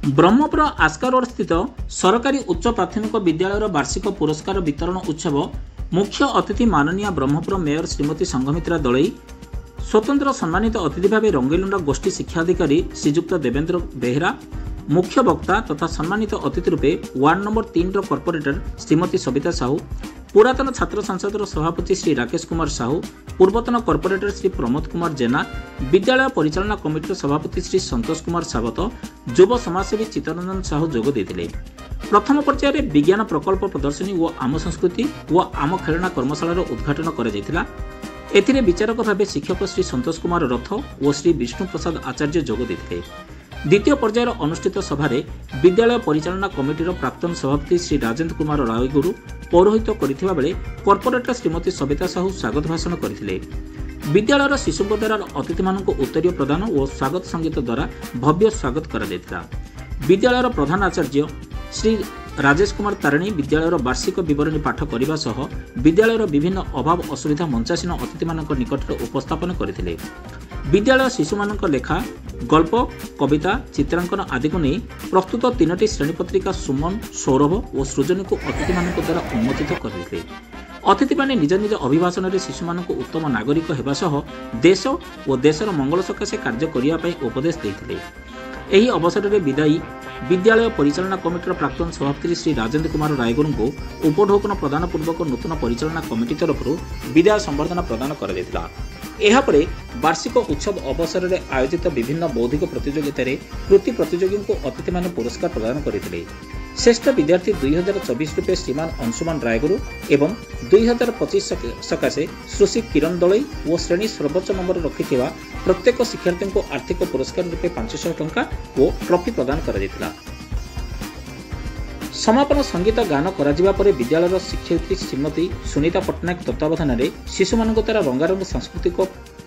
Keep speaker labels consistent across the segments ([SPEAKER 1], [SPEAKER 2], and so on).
[SPEAKER 1] Brahmapur Aska road स्थित सरकारी उच्च प्राथमिक विद्यालय वार्षिक पुरस्कार वितरण उत्सव मुख्य अतिथि माननीय ब्रह्मपुर मेयर श्रीमती संघमित्रा दलई, स्वतंत्र सम्मानित अतिथि भाव रंगीलुंडा गोष्ठी शिक्षा अधिकारी श्रीजुक्त देवेंद्र बेहरा, मुख्य वक्ता तथा सम्मानित अतिथि रूपे ward number 3 corporator Shrimati Savita Sahu, पुरातन छात्र संसद सभापति श्री राकेश कुमार साहू, पूर्वतन कॉर्पोरेटर श्री प्रमोद कुमार जेना, विद्यालय परिचालना कमिटी सभापति श्री संतोष कुमार सावत, युव समाजसेवी चित्तरंजन साहू जोग देथिले। प्रथम पर्यायर विज्ञान प्रकल्प प्रदर्शनी और आम संस्कृति और आम खेलना कर्मशालार उद्घाटन कर एथिरे विचारक भाव शिक्षक श्री संतोष कुमार रथ और श्री विष्णु प्रसाद आचार्य जोग देथिले। द्वितीय पर्यायर अनुष्ठित सभारे विद्यालय परिचालना कमिटीर प्राक्तन सभापति श्री राजेन्द्र कुमार रायगुरु पौरोहित्य करथिबा बेले कॉर्पोरेटर श्रीमती सविता साहू स्वागत भाषण करथिले। विद्यालयर शिशुଙ୍କ द्वारा अतिथिମାନଙ୍କୁ उत्तरीय प्रदान और स्वागत संगीत द्वारा भव्य स्वागत करा जायतिला। विद्यालयर प्रधान आचार्य श्री राजेश कुमार तारिणी विद्यालयर वार्षिक विवरणी पाठ करने सह विद्यालयर विभिन्न अभाव असुविधा मंचासीन अतिथिମାନଙ୍କ निकटରେ उपस्थापन करथिले। विद्यालय शिशुମାନଙ୍କ लेखा गल्प कविता चित्रांकन आदि को नहीं प्रस्तुत 3टी श्रेणी पत्रिका सुमन सौरभ और सृजनी को अतिथिମାନଙ୍କ द्वारा उन्मोचित करथिले। अतिथि माने निज निज अभिभाषण में शिशुମାନଙ୍କୁ उत्तम नागरिक हेबा सह देश और देशर मंगल सकाशे कार्य करिया पई उपदेश देथिले। एही अवसर में विदायी विद्यालय परिचालना कमिटीर प्राक्तन सभापति श्री राजेन्द्र कुमार रायगुरु को उपढौकन प्रदान पूर्वक नूतन परिचालना कमिटी तरफ विदाय संबर्धना प्रदान कर एहापरे वार्षिक उत्सव अवसर में आयोजित विभिन्न बौद्धिक प्रतियोगिता कृति प्रतियोगी को अतिथि माने पुरस्कार प्रदान करथिले। श्रेष्ठ विद्यार्थी 2024 रूपे श्रीमान अंशुमान रायगुरु एवं 2025 सकाशे सुश्री किरण दलई और श्रेणी सर्वोच्च नंबर रखिथिबा प्रत्येक शिक्षार्थी को आर्थिक पुरस्कार रूपे 500 टंका और ट्रॉफी प्रदान करा जायतिला। समापन संगीत गान करा परे विद्यालय शिक्षयित्री श्रीमती सुनीता पट्टनायक तत्वावधान में शिशुମାନଙ୍କ द्वारा रंगारंग सांस्कृतिक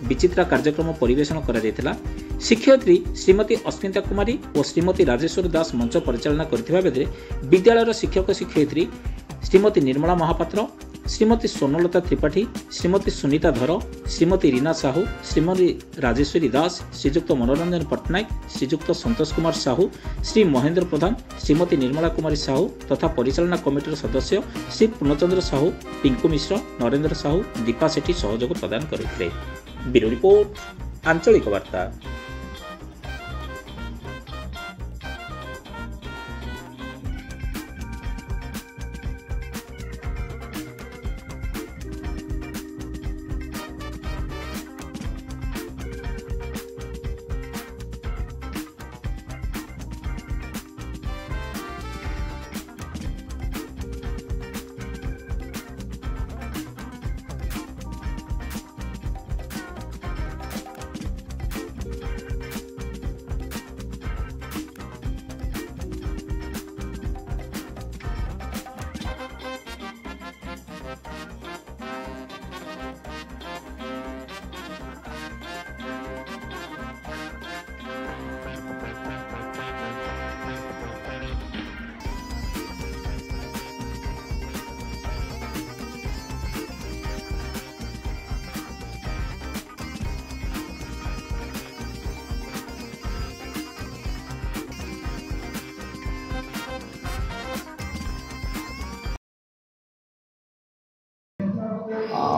[SPEAKER 1] विचित्रा कार्यक्रम परिवेशन करा जायतिला। शिक्षयित्री श्रीमती अस्मिता कुमारी और श्रीमती राजेश्वरी दास मंच परिचालना करथिबा बेले विद्यालय शिक्षक शिक्षयित्री श्रीमती निर्मला महापात्र, श्रीमती सोनलता त्रिपाठी, श्रीमती सुनीता धर, श्रीमती रीना साहू, श्रीमती राजेश्वरी दास, श्रीजुक्त मनोरंजन पट्टनायक, श्रीजुक्त संतोष कुमार साहू, श्री महेंद्र प्रधान, श्रीमती निर्मला कुमारी साहू तथा परिचालना कमिटीर सदस्य श्री पूर्णचंद्र साहू, पिंकू मिश्र, नरेंद्र साहू, दीपा सेठी सहयोग प्रदान करथिले। ब्यूरो रिपोर्ट आंचलिक वार्ता।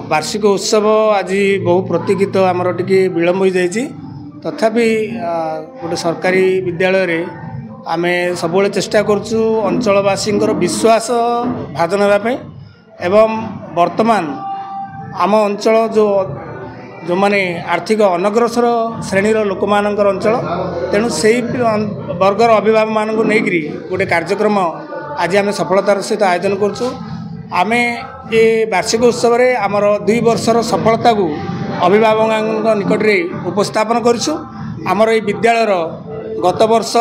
[SPEAKER 2] वार्षिक उत्सव आज बहु प्रतीक्षित आमर टी विलम्ब हो जाइए तथापि गोटे सरकारी विद्यालय रे आम सब चेष्टा करुँ अंचलवासी विश्वास भाजन होगापी एवं वर्तमान आम अंचल जो माने आर्थिक अनग्रसर श्रेणीर लोक मानकर अंचल तेणु से वर्गर अभिभावक मानक नहीं गोटे कार्यक्रम आज आम सफलतार सहित आयोजन करुँ। आमे ये वार्षिक उत्सव रे आमर 2 वर्षर सफलता को अभिभावक निकट में उपस्थापन करूँ। आमर ये विद्यालयर गत वर्ष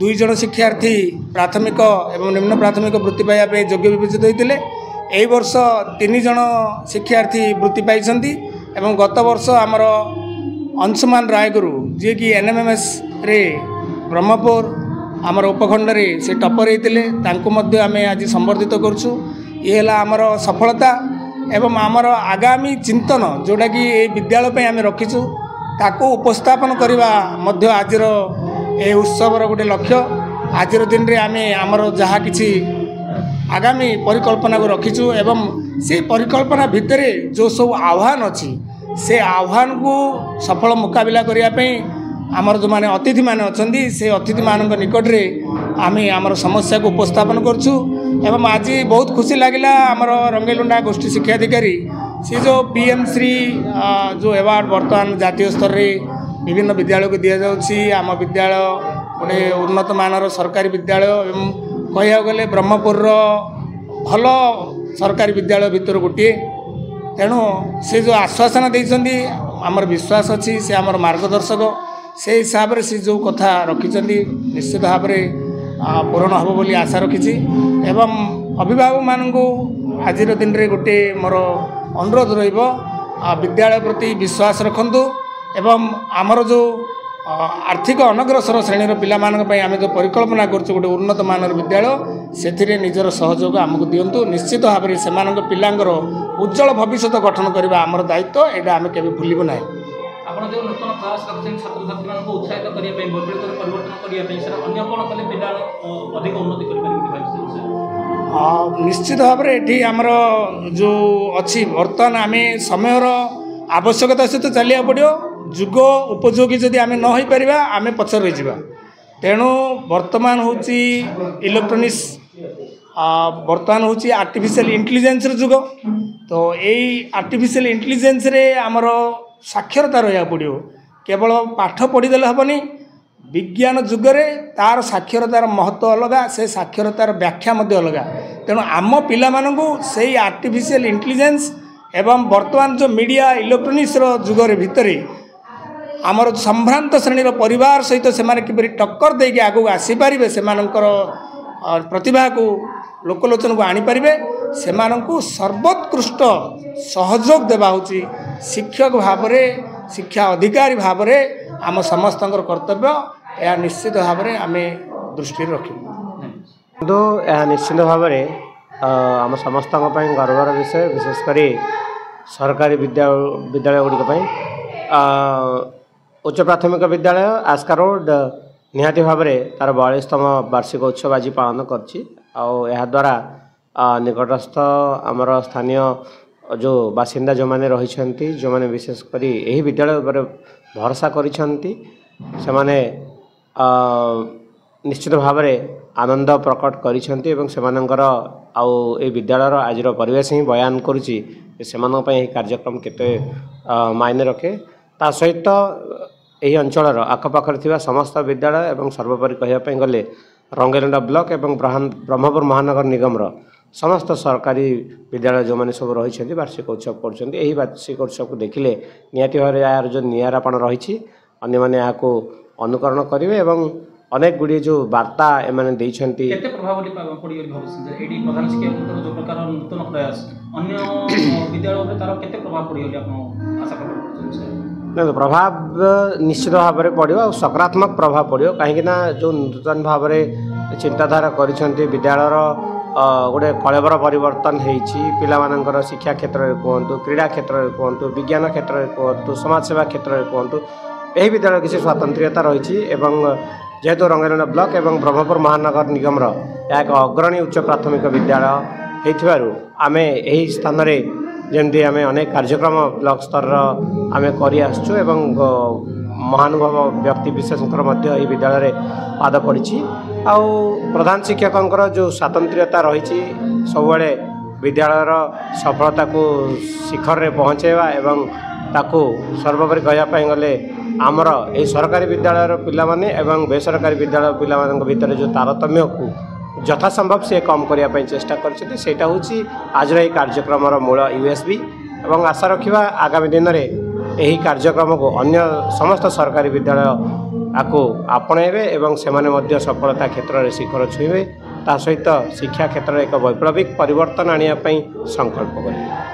[SPEAKER 2] 2 जन शिक्षार्थी प्राथमिक एवं निम्न प्राथमिक वृत्ति पाइबा योग्य विवेचित होते। यही वर्ष 3 जन शिक्षार्थी वृत्ति पाई एवं गत वर्ष आमर अंशुमान रायगुरु जी कि एनएमएमएस रे ब्रह्मपुर आमर उपखंड रे से टपर होते आम आज संबर्धित करूँ। ये आमर सफलता एवं आमर आगामी चिंतन जोटा कि विद्यालय आम रखीचु ताको उपस्थापन करवा आज उत्सवर गोटे लक्ष्य आजिर दिन रे आमे आमर जहाँ किछि आगामी परिकल्पना को रखीचु एवं से परिकल्पना भितर जो सब आह्वान अच्छी से आह्वान को सफल मुकाबला करने आमर जो माने अतिथि माने अछंती से अतिथि मानक निकट रे आमे आमर समस्या को उपस्थापन करछु एवं आज बहुत खुशी लगिला आमर रंगेलुंडा गोष्ठी शिक्षा अधिकारी से जो पीएम श्री जो अवार्ड वर्तमान जातीय स्तर रे विभिन्न विद्यालय को दिया जाउछि आम विद्यालय गोटे उन्नत मानर सरकारी विद्यालय एवं कहिया गले ब्रह्मपुर भल सरकारी विद्यालय भितर गोटे तेणु से जो आश्वासन देइछन्ती आमर विश्वास अच्छी से आमर मार्गदर्शक से हिसाब से जो कथा रखिंट निश्चित भाव में पूरण हम बोली आशा रखी एवं अभिभावक मान आज दिन में गोटे मोर अनुरोध विद्यालय प्रति विश्वास रखु एवं आमर जो आर्थिक अनग्रसर श्रेणीर पिलामानक आम जो परिकल्पना करूँ गोटे उन्नत मानर विद्यालय से निजर सहयोग आमको दिंतु निश्चित भाव में से पिलांर उज्जवल भविष्य गठन करने आमर दायित्व यहाँ आम के भूलु ना
[SPEAKER 1] आपण जो नूतन प्रयास रखते छात्र छात्री को उत्साहित करने वैकल्पिक परिवर्तन करने अन्य कौन कले विद्यालय अधिक उन्नति कर
[SPEAKER 2] निश्चित भाव में ये आमर जो अच्छी बर्तमान आम समय आवश्यकता सहित चलिया पड़ो जुग उपयोगी जदि आम न हो पार आम पचर रही तेणु वर्तमान हूँ इलेक्ट्रोनिक्स वर्तमान हूँ आर्टिफिशियल इंटेलिजेंस जुग तो यही आर्टिफिशियल इंटेलिजेंस रे आमर साक्षरता रहा पड़ो केवल पाठ पढ़ीदे हेनी विज्ञान जुगरे तार साक्षरतार महत्व अलग से साक्षरतार व्याख्या अलग तेणु आम पिलामानंकु से आर्टिफिशियल इंटेलिजेंस एवं वर्तमान जो मीडिया इलेक्ट्रोनिक्स जुगरे भितरे आमर संभ्रांत श्रेणीर परिवार सहित से किपरि टक्कर देके आगू आसीपारे से प्रतिभा को लोकलोचन को आनीपारे से सर्वोत्कृष्ट सहयोग देवा हूँ शिक्षक भाव में शिक्षा अधिकारी भाव में आम समस्त कर्तव्य यह निश्चित भाव में आम दृष्टि रखी
[SPEAKER 3] तो यह निश्चित भाव में आम समस्त गर्वर विषय विशेषकर सरकारी विद्यालय गुड़िक उच्च प्राथमिक विद्यालय आस्का रोड निहाती भाव में तार 42तम वार्षिक उत्सव आज पालन करद्वारा निकटस्थ आमर स्थानीय जो बासिंदा जो मैंने रही जो मैंने विशेषकर यही विद्यालय पर भरोसा करिसेंती से माने निश्चित भाव में आनंद प्रकट करिसेंती एवं सेमानंकर आउ ए विद्यालयर आज परिवेश ही बयान करुच्ची से कार्यक्रम केते मायने रखे ता सहित यही अंचल आखपाखर थिबा समस्त विद्यालय एवं सर्वोपरि कहवाई गले रंगेलुंडा ब्लॉक एवं ब्रह्मपुर महानगर निगमर समस्त सरकारी विद्यालय जो मैंने सब रही वार्षिक उत्सव कर वार्षिक उत्सव को देखिले निहाती भाव यार जो निरापण रही अन्य मैंने यहाँ अनुकरण करेंगे एवं अनेक गुड़िए जो वार्ता एमाने देइछंती
[SPEAKER 1] केते प्रभाव पड़ी भविष्य एडी प्रधान शिक्षक जो प्रकार नूतन प्रयास अन्य विद्यालय में तार केते प्रभाव पड़ी आपण आशा करछन
[SPEAKER 3] प्रभाव निश्चित भाव में पड़ो और सकारात्मक प्रभाव पड़ो कहीं जो नूतन भाव में चिंताधारा करिसेंती विद्यालयर गोटे कलेबर परिवर्तन होती शिक्षा क्षेत्र में कहतु क्रीड़ा क्षेत्र में कहतु विज्ञान क्षेत्र में कहतु समाजसेवा क्षेत्र में कहतु यही विद्यालय किसी स्वातंत्र्यता रही जेहेतु रंगेलुंडा ब्लॉक एवं ब्रह्मपुर महानगर निगमर यह एक अग्रणी उच्च प्राथमिक विद्यालय होइथिबारु आमे एही स्थान रे जेमती आमे अनेक कार्यक्रम ब्लॉक स्तर आमे करि आसछु एवं महानुभव व्यक्ति विशेषकर मध्य यही विद्यालय रे पाद पड़ी आउ प्रधान शिक्षक जो स्वातंत्र्यता रही सबुबले विद्यालयर सफलता को शिखर रे पहुँचेवा एवं ताकू सर्वोपरि कहवाई गले आमर ये सरकारी विद्यालय पिला माने एवं बेसरकारी विद्यालय पिला भितर जो तारतम्य को यथासंभव से कम करने चेष्टा करटा हूँ आज ये कार्यक्रम मूल यूएसबी एवं आशा रखा आगामी दिन में यही कार्यक्रम को अन्य समस्त सरकारी विद्यालय आपको आपणेबे एवं से सफलता क्षेत्र में शिखर छुईबे ता सहित शिक्षा क्षेत्र में एक वैप्लविक परिवर्तन आने संकल्प करेंगे।